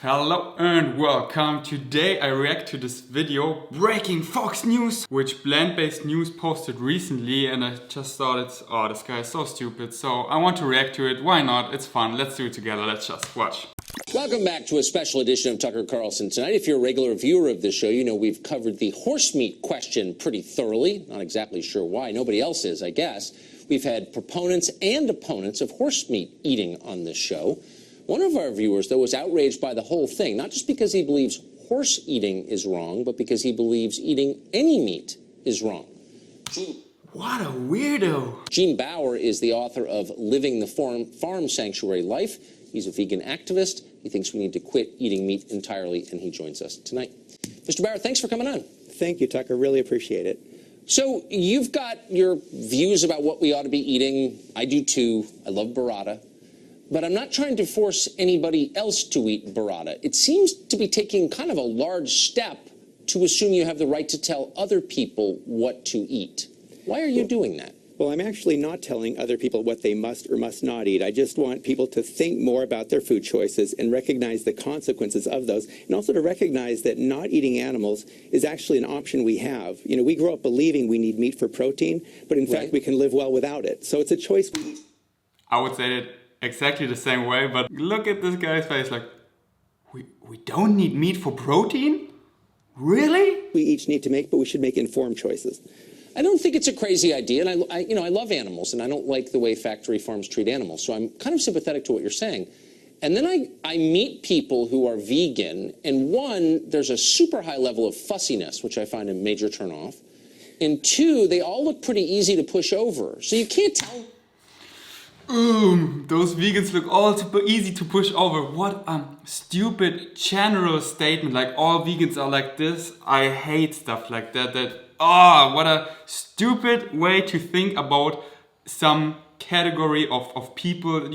Hello and welcome. Today I react to this video, Breaking Fox News, which plant-based news posted recently, and I just thought this guy is so stupid, so I want to react to it. Why not? It's fun. Let's do it together. Let's just watch. Welcome back to a special edition of Tucker Carlson Tonight. If you're a regular viewer of this show, you know we've covered the horse meat question pretty thoroughly. Not exactly sure why. Nobody else is, I guess. We've had proponents and opponents of horse meat eating on this show. One of our viewers, though, was outraged by the whole thing, not just because he believes horse eating is wrong, but because he believes eating any meat is wrong. What a weirdo. Gene Bauer is the author of Living the Farm Sanctuary Life. He's a vegan activist. He thinks we need to quit eating meat entirely, and he joins us tonight. Mr. Bauer, thanks for coming on. Thank you, Tucker. Really appreciate it. So you've got your views about what we ought to be eating. I do too. I love burrata. But I'm not trying to force anybody else to eat burrata. It seems to be taking kind of a large step to assume you have the right to tell other people what to eat. Why are you doing that? Well, I'm actually not telling other people what they must or must not eat. I just want people to think more about their food choices and recognize the consequences of those, and also to recognize that not eating animals is actually an option we have. You know, we grow up believing we need meat for protein, but in fact we can live well without it. So it's a choice we eat. I would say it exactly the same way, but look at this guy's face, like, we don't need meat for protein? Really? We each need to make, but we should make informed choices. I don't think it's a crazy idea, and I love animals, and I don't like the way factory farms treat animals, so I'm kind of sympathetic to what you're saying. And then I meet people who are vegan, and one, there's a super high level of fussiness, which I find a major turnoff, and two, they all look pretty easy to push over, so you can't tell. Those vegans look all super easy to push over. What a stupid general statement, like all vegans are like this. I hate stuff like that. What a stupid way to think about some category of people.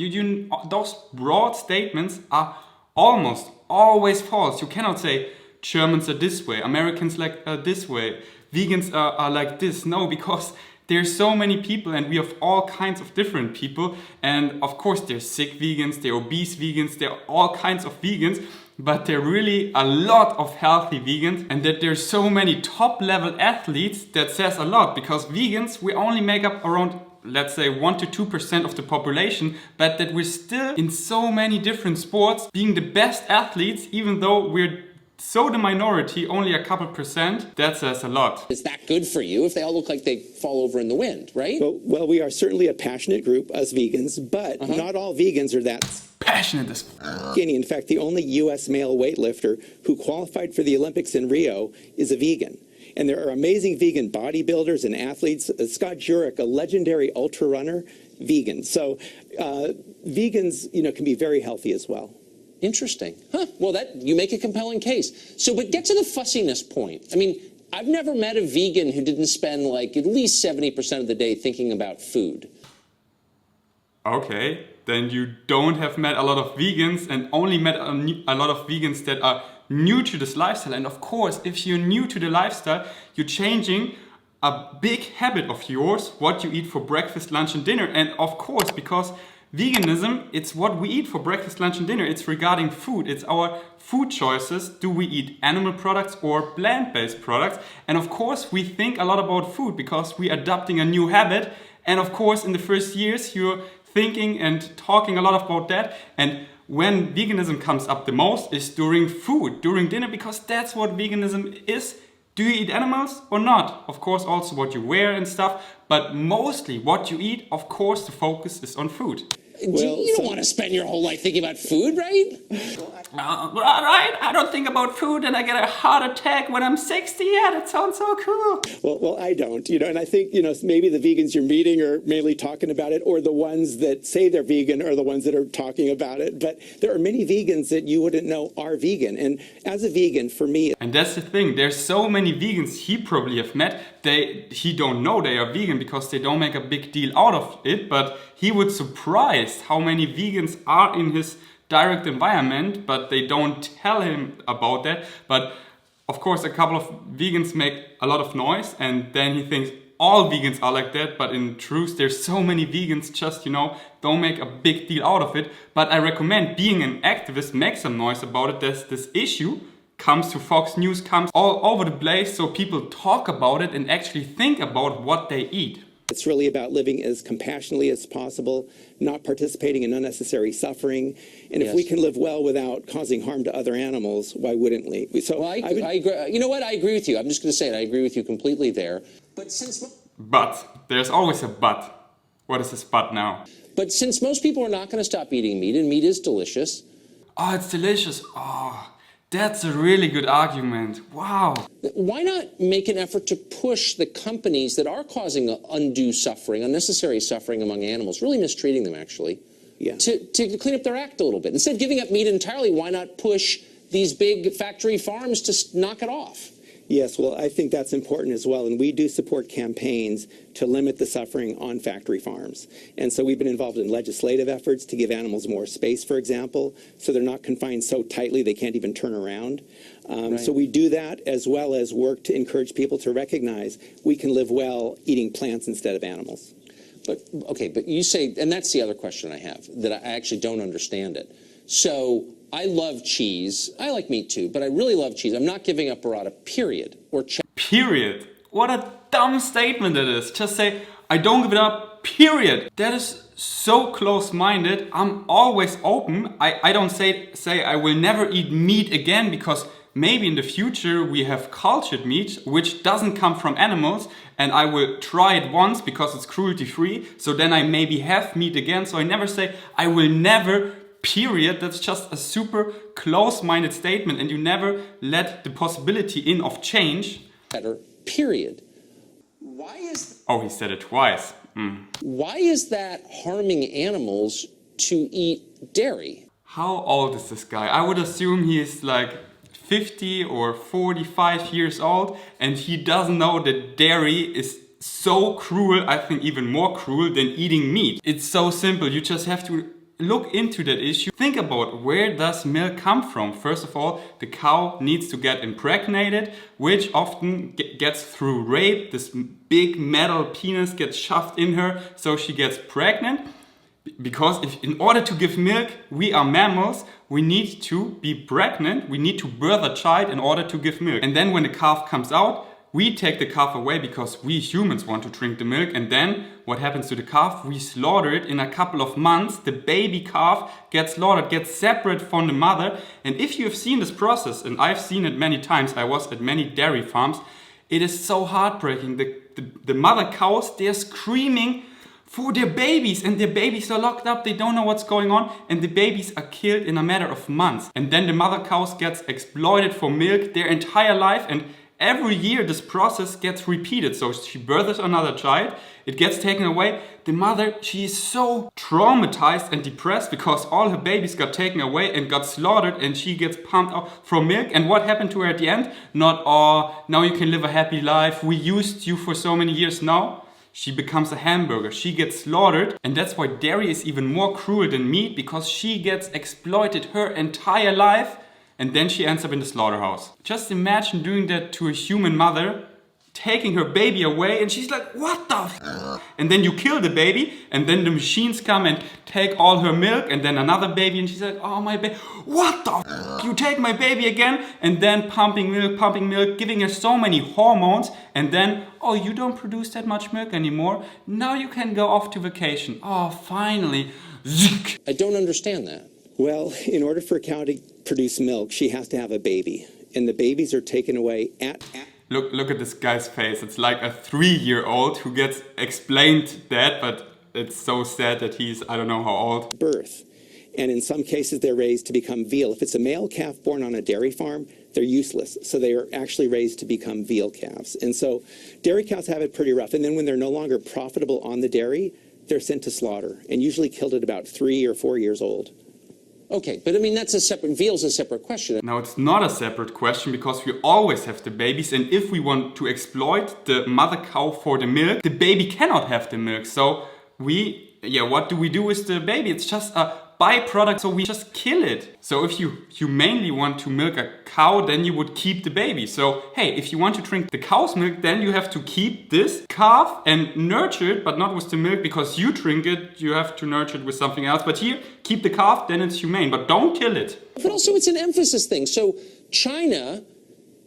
Those broad statements are almost always false. You cannot say Germans are this way, Americans like this way, vegans are like this. No, because there's so many people and we have all kinds of different people, and of course there's sick vegans, there are obese vegans, there are all kinds of vegans, but there are really a lot of healthy vegans, and that there's so many top level athletes, that says a lot, because vegans, we only make up around, let's say, 1 to 2% of the population, but that we're still in so many different sports being the best athletes, even though we're so the minority, only a couple percent. That says a lot. Is that good for you if they all look like they fall over in the wind, right? Well, we are certainly a passionate group, us vegans, but not all vegans are that passionate as skinny. In fact, the only U.S. male weightlifter who qualified for the Olympics in Rio is a vegan. And there are amazing vegan bodybuilders and athletes. Scott Jurek, a legendary ultra runner, vegan. So vegans, can be very healthy as well. Interesting. Huh. Well, you make a compelling case. So, but get to the fussiness point. I mean, I've never met a vegan who didn't spend like at least 70% of the day thinking about food. Okay, then you don't have met a lot of vegans and only met a lot of vegans that are new to this lifestyle. And of course, if you're new to the lifestyle, you're changing a big habit of yours, what you eat for breakfast, lunch and dinner. And of course, because veganism, it's what we eat for breakfast, lunch and dinner. It's regarding food. It's our food choices. Do we eat animal products or plant-based products? And of course, we think a lot about food because we're adopting a new habit. And of course, in the first years, you're thinking and talking a lot about that. And when veganism comes up the most is during food, during dinner, because that's what veganism is. Do you eat animals or not? Of course, also what you wear and stuff, but mostly what you eat, of course, the focus is on food. You don't want to spend your whole life thinking about food, right? Right? I don't think about food and I get a heart attack when I'm 60. Yeah, that sounds so cool. Well, I don't, and I think, maybe the vegans you're meeting are mainly talking about it, or the ones that say they're vegan are the ones that are talking about it. But there are many vegans that you wouldn't know are vegan. And as a vegan, for me... And that's the thing. There's so many vegans he probably have met. He don't know they are vegan because they don't make a big deal out of it. But he would surprise how many vegans are in his direct environment, but they don't tell him about that. But of course, a couple of vegans make a lot of noise, and then he thinks, all vegans are like that, but in truth there's so many vegans just, don't make a big deal out of it. But I recommend being an activist, make some noise about it. This issue comes to Fox News, comes all over the place, so people talk about it and actually think about what they eat. It's really about living as compassionately as possible, not participating in unnecessary suffering. And if we can live well without causing harm to other animals, why wouldn't we? So well, I agree. You know what? I agree with you. I'm just going to say it. I agree with you completely there. But there's always a but. What is this but now? But since most people are not going to stop eating meat, and meat is delicious. Oh, it's delicious. Oh, that's a really good argument. Wow. Why not make an effort to push the companies that are causing undue suffering, unnecessary suffering among animals, really mistreating them actually, to clean up their act a little bit? Instead of giving up meat entirely, why not push these big factory farms to knock it off? Yes, well, I think that's important as well. And we do support campaigns to limit the suffering on factory farms. And so we've been involved in legislative efforts to give animals more space, for example, so they're not confined so tightly they can't even turn around. So we do that as well as work to encourage people to recognize we can live well eating plants instead of animals. But you say, and that's the other question I have, that I actually don't understand it. So I love cheese. I like meat too, but I really love cheese. I'm not giving up burrata, period. Period? What a dumb statement that is. Just say, I don't give it up, period. That is so close-minded. I'm always open. I don't say I will never eat meat again, because maybe in the future we have cultured meat, which doesn't come from animals, and I will try it once because it's cruelty-free. So then I maybe have meat again. So I never say, I will never, period. That's just a super close-minded statement, and you never let the possibility in of change. Better, period. Oh, he said it twice. Why is that harming animals to eat dairy? How old is this guy? I would assume he is like 50 or 45 years old, and he doesn't know that dairy is so cruel, I think even more cruel than eating meat. It's so simple. You just have to look into that issue. Think about, where does milk come from? First of all, the cow needs to get impregnated, which often gets through rape. This big metal penis gets shoved in her, so she gets pregnant. Because in order to give milk, we are mammals, we need to be pregnant, we need to birth a child in order to give milk. And then when the calf comes out, we take the calf away because we humans want to drink the milk. And then what happens to the calf? We slaughter it in a couple of months. The baby calf gets slaughtered, gets separate from the mother. And if you have seen this process, and I've seen it many times, I was at many dairy farms, it is so heartbreaking. The mother cows, they're screaming for their babies, and their babies are locked up, they don't know what's going on, and the babies are killed in a matter of months. And then the mother cows gets exploited for milk their entire life, and every year this process gets repeated. So she births another child, it gets taken away. The mother, she is so traumatized and depressed because all her babies got taken away and got slaughtered, and she gets pumped out from milk. And what happened to her at the end? Not, oh, now you can live a happy life, we used you for so many years. Now she becomes a hamburger, she gets slaughtered. And that's why dairy is even more cruel than meat, because she gets exploited her entire life, and then she ends up in the slaughterhouse. Just imagine doing that to a human mother, taking her baby away, and she's like, what the f? And then you kill the baby, and then the machines come and take all her milk, and then another baby, and she's like, oh, my baby, what the f? You take my baby again? And then pumping milk, giving her so many hormones, and then, oh, you don't produce that much milk anymore, now you can go off to vacation. Oh, finally. I don't understand that. Well, in order for a cow to produce milk, she has to have a baby. And the babies are taken away at Look at this guy's face. It's like a 3-year-old who gets explained that, but it's so sad that he's, I don't know how old. Birth. And in some cases, they're raised to become veal. If it's a male calf born on a dairy farm, they're useless. So they are actually raised to become veal calves. And so dairy cows have it pretty rough. And then when they're no longer profitable on the dairy, they're sent to slaughter and usually killed at about 3 or 4 years old. Okay, but I mean, veal's a separate question. No, it's not a separate question, because we always have the babies, and if we want to exploit the mother cow for the milk, the baby cannot have the milk. So what do we do with the baby? It's just a byproduct, so we just kill it. So if you humanely want to milk a cow, then you would keep the baby. So hey, if you want to drink the cow's milk, then you have to keep this calf and nurture it, but not with the milk, because you drink it, you have to nurture it with something else. But here, keep the calf, then it's humane, but don't kill it. But also it's an emphasis thing. So China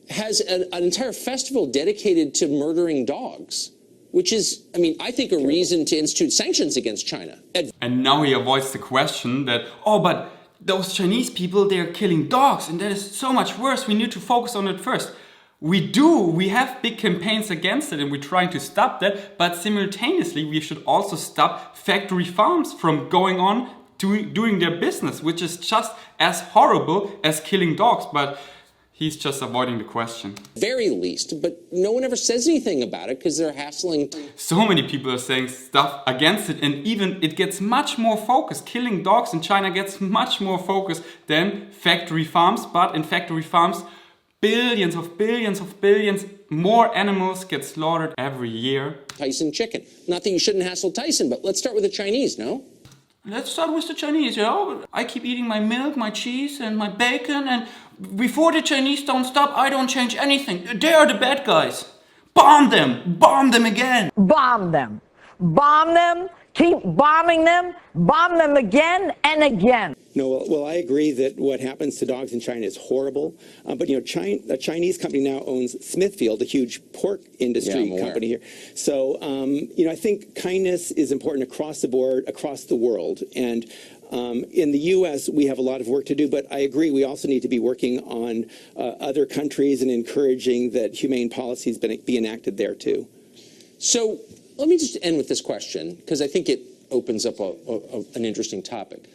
has an entire festival dedicated to murdering dogs, which is, I mean, I think a reason to institute sanctions against China. And now he avoids the question that, oh, but those Chinese people, they're killing dogs, and that is so much worse. We need to focus on it first. We have big campaigns against it, and we're trying to stop that, but simultaneously we should also stop factory farms from going on doing their business, which is just as horrible as killing dogs. But he's just avoiding the question. Very least, but no one ever says anything about it because they're hassling. So many people are saying stuff against it, and even it gets much more focus. Killing dogs in China gets much more focus than factory farms, but in factory farms, billions more animals get slaughtered every year. Tyson chicken. Not that you shouldn't hassle Tyson, but let's start with the Chinese, no? Let's start with the Chinese, I keep eating my milk, my cheese, and my bacon, and before the Chinese don't stop, I don't change anything. They are the bad guys. Bomb them again. Bomb them, keep bombing them, bomb them again and again. No, well, I agree that what happens to dogs in China is horrible. But, a Chinese company now owns Smithfield, a huge pork industry company here. So, I think kindness is important across the board, across the world. And in the U.S., we have a lot of work to do, but I agree we also need to be working on other countries and encouraging that humane policies be enacted there, too. So let me just end with this question, because I think it opens up an interesting topic.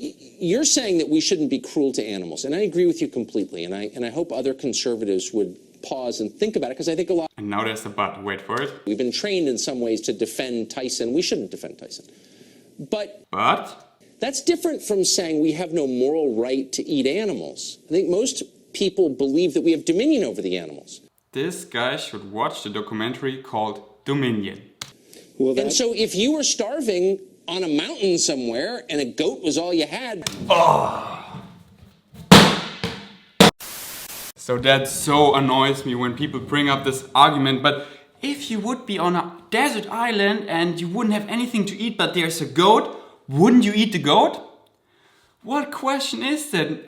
You're saying that we shouldn't be cruel to animals, and I agree with you completely, and I hope other conservatives would pause and think about it, because I think a lot... And now there's the but, wait for it. We've been trained in some ways to defend Tyson. We shouldn't defend Tyson. But? That's different from saying we have no moral right to eat animals. I think most people believe that we have dominion over the animals. This guy should watch the documentary called Dominion. Well, and so if you were starving on a mountain somewhere and a goat was all you had... So that so annoys me when people bring up this argument, but if you would be on a desert island and you wouldn't have anything to eat but there's a goat, wouldn't you eat the goat? What question is that?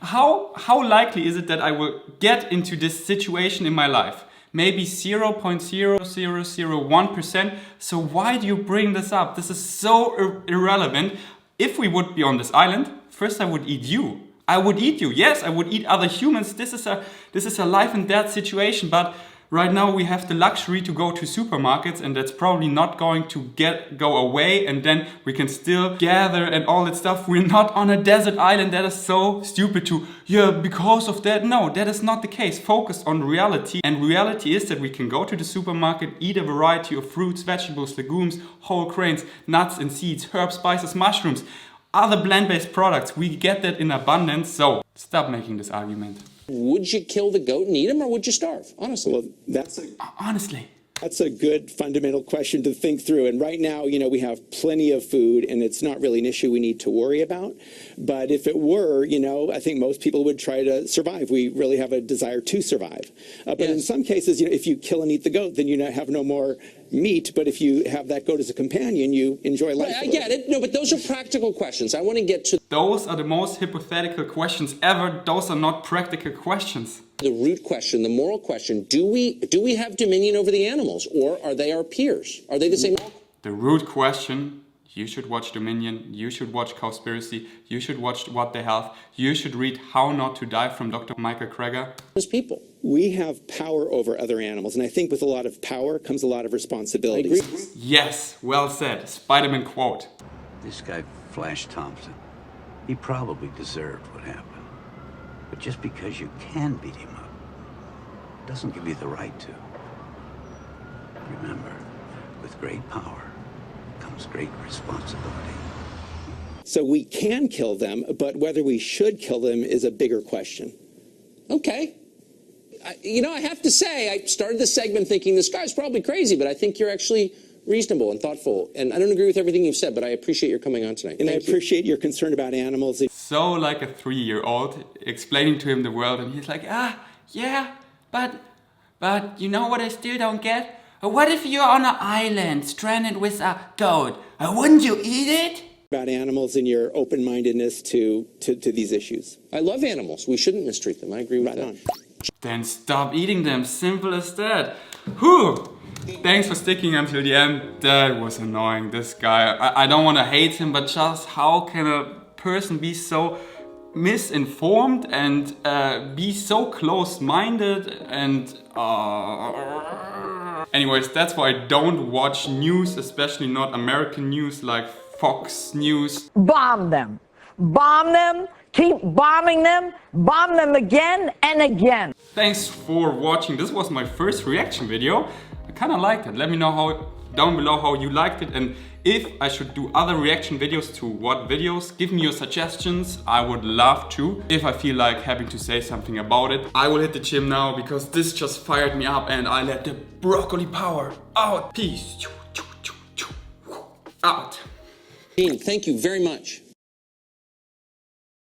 How likely is it that I will get into this situation in my life? Maybe 0.0001%. So why do you bring this up? This is so irrelevant. If we would be on this island, first I would eat you. I would eat you. Yes, I would eat other humans. This is a life and death situation. But right now we have the luxury to go to supermarkets, and that's probably not going to go away. And then we can still gather and all that stuff. We're not on a desert island. That is so stupid because of that. No, that is not the case. Focus on reality. And reality is that we can go to the supermarket, eat a variety of fruits, vegetables, legumes, whole grains, nuts and seeds, herbs, spices, mushrooms, other plant-based products. We get that in abundance. So stop making this argument. Would you kill the goat and eat him, or would you starve? Honestly. Well, honestly. That's a good fundamental question to think through. And right now, we have plenty of food, and it's not really an issue we need to worry about. But if it were, I think most people would try to survive. We really have a desire to survive. But in some cases, if you kill and eat the goat, then you have no more meat. But if you have that goat as a companion, you enjoy life. I get it. No, but those are practical questions. I want to get to... Those are the most hypothetical questions ever. Those are not practical questions. The root question, the moral question, do we have dominion over the animals, or are they our peers? Are they the same? The root question, you should watch Dominion, you should watch Cowspiracy, you should watch What the Health, you should read How Not to Die from Dr. Michael Greger. Those people. We have power over other animals, and I think with a lot of power comes a lot of responsibility. I agree. Yes, well said. Spider-Man quote. This guy, Flash Thompson, he probably deserved what happened. But just because you can beat him up doesn't give you the right to. Remember, with great power comes great responsibility. So we can kill them, but whether we should kill them is a bigger question. Okay. I have to say, I started this segment thinking this guy's probably crazy, but I think you're actually reasonable and thoughtful. And I don't agree with everything you've said, but I appreciate your coming on tonight. And Thank I appreciate your concern about animals. So like a 3-year-old explaining to him the world, and he's like, yeah, but you know what I still don't get? What if you're on an island stranded with a goat? Wouldn't you eat it? About animals and your open-mindedness to these issues. I love animals. We shouldn't mistreat them. I agree with that. Then stop eating them. Simple as that. Whew. Thanks for sticking until the end. That was annoying, this guy. I don't want to hate him, but just how can a person be so misinformed and be so close-minded and... Anyways, that's why I don't watch news, especially not American news like Fox News. Bomb them. Bomb them. Keep bombing them. Bomb them again and again. Thanks for watching. This was my first reaction video. I kind of liked it. Let me know down below how you liked it, and if I should do other reaction videos to what videos. Give me your suggestions. I would love to. If I feel like having to say something about it. I will hit the gym now because this just fired me up and I let the broccoli power out. Peace. Out. Dean, thank you very much.